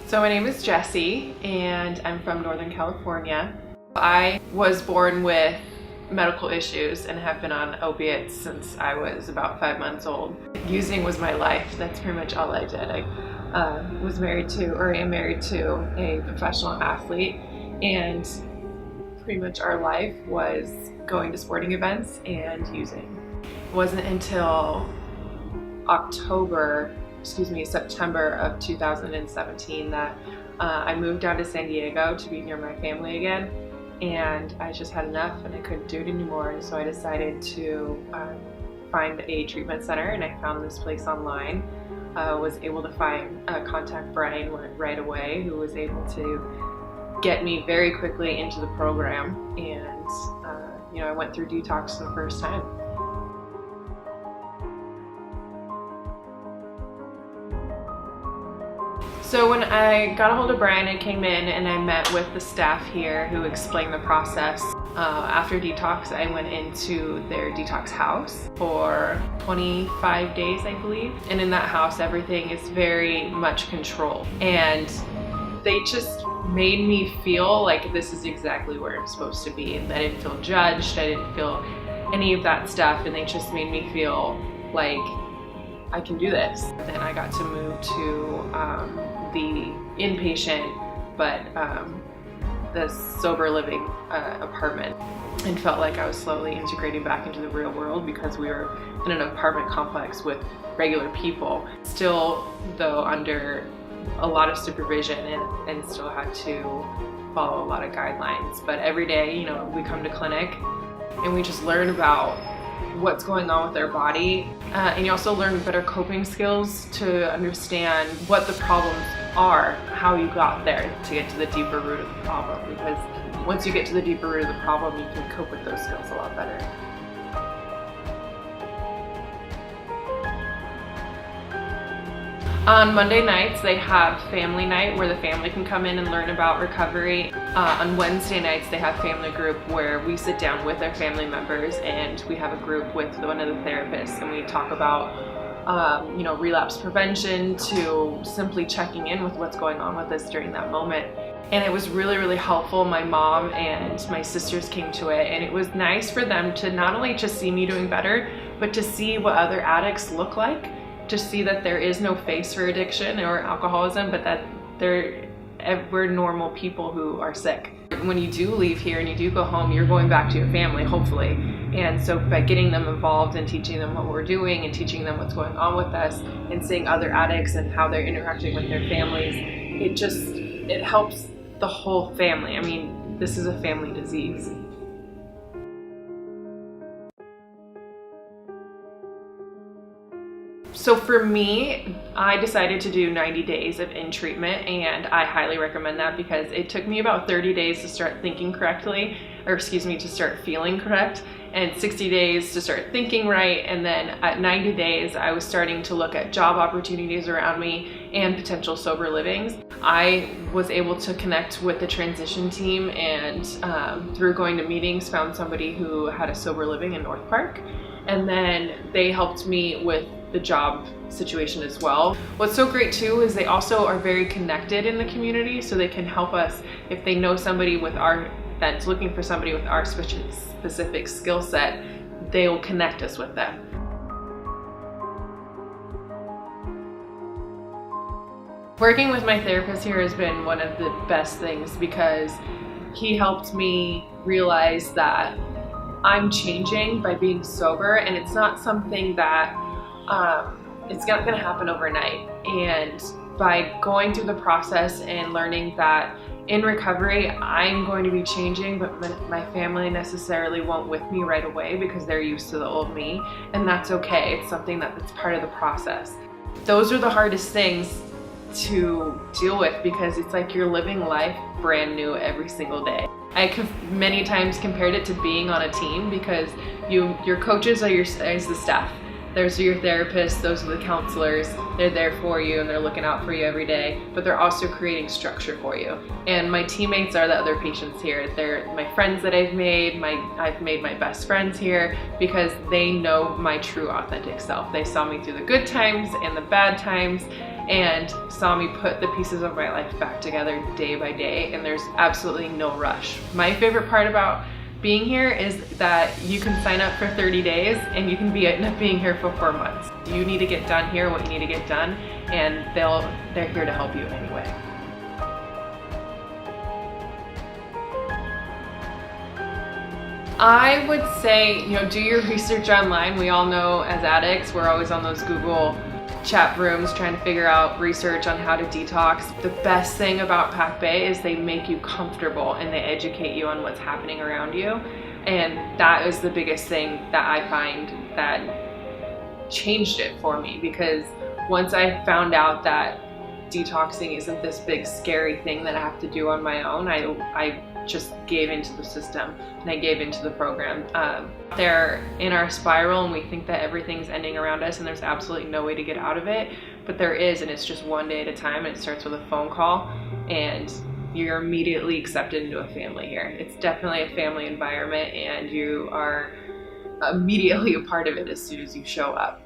So my name is Jessie and I'm from Northern California. I was born with medical issues and have been on opiates since I was about 5 months old. Using was my life. That's pretty much all I did. I was married to, or am married to, a professional athlete, and pretty much our life was going to sporting events and using. It wasn't until September of 2017 that I moved down to San Diego to be near my family again, and I just had enough and I couldn't do it anymore, and so I decided to find a treatment center, and I found this place online. Was able to contact Brian right away, who was able to get me very quickly into the program, and I went through detox for the first time. So when I got a hold of Brian, I came in and I met with the staff here who explained the process. After detox, I went into their detox house for 25 days, I believe. And in that house, everything is very much controlled. And they just made me feel like this is exactly where I'm supposed to be. And I didn't feel judged, I didn't feel any of that stuff. And they just made me feel like I can do this. Then I got to move to the inpatient, but the sober living apartment, and felt like I was slowly integrating back into the real world because we were in an apartment complex with regular people. Still, though, under a lot of supervision and still had to follow a lot of guidelines. But every day, we come to clinic and we just learn about what's going on with their body, and you also learn better coping skills to understand what the problems are, how you got there, to get to the deeper root of the problem, because once you get to the deeper root of the problem, you can cope with those skills a lot better. On Monday nights, they have family night where the family can come in and learn about recovery. On Wednesday nights, they have family group where we sit down with our family members and we have a group with one of the therapists, and we talk about relapse prevention to simply checking in with what's going on with us during that moment. And it was really, really helpful. My mom and my sisters came to it, and it was nice for them to not only just see me doing better, but to see what other addicts look like, to see that there is no face for addiction or alcoholism, but that we're normal people who are sick. When you do leave here and you do go home, you're going back to your family, hopefully. And so by getting them involved and teaching them what we're doing and teaching them what's going on with us and seeing other addicts and how they're interacting with their families, it helps the whole family. I mean, this is a family disease. So for me, I decided to do 90 days of in-treatment, and I highly recommend that because it took me about 30 days to start thinking correctly, to start feeling correct, and 60 days to start thinking right, and then at 90 days, I was starting to look at job opportunities around me and potential sober livings. I was able to connect with the transition team, and through going to meetings, found somebody who had a sober living in North Park, and then they helped me with the job situation as well. What's so great too is they also are very connected in the community, so they can help us if they know somebody that's looking for somebody with our specific skill set. They'll connect us with them. Working with my therapist here has been one of the best things because he helped me realize that I'm changing by being sober, and it's not something that it's not going to happen overnight. And by going through the process and learning that in recovery, I'm going to be changing, but my family necessarily won't with me right away because they're used to the old me, and that's okay. It's something that's part of the process. Those are the hardest things to deal with because it's like you're living life brand new every single day. I have many times compared it to being on a team because your coaches is the staff. Those are your therapists, those are the counselors. They're there for you and they're looking out for you every day, but they're also creating structure for you. And my teammates are the other patients here. They're my friends that I've made. I've made my best friends here because they know my true authentic self. They saw me through the good times and the bad times, and saw me put the pieces of my life back together day by day, and there's absolutely no rush. My favorite part about being here is that you can sign up for 30 days and you can end up being here for 4 months. You need to get done here what you need to get done, and they're here to help you anyway. I would say, do your research online. We all know as addicts, we're always on those Google chat rooms trying to figure out research on how to detox. The best thing about Pack Bay is they make you comfortable and they educate you on what's happening around you. And that is the biggest thing that I find that changed it for me, because once I found out that detoxing isn't this big scary thing that I have to do on my own, I just gave into the system and I gave into the program. They're in our spiral and we think that everything's ending around us and there's absolutely no way to get out of it, but there is, and it's just one day at a time, and it starts with a phone call and you're immediately accepted into a family here. It's definitely a family environment and you are immediately a part of it as soon as you show up.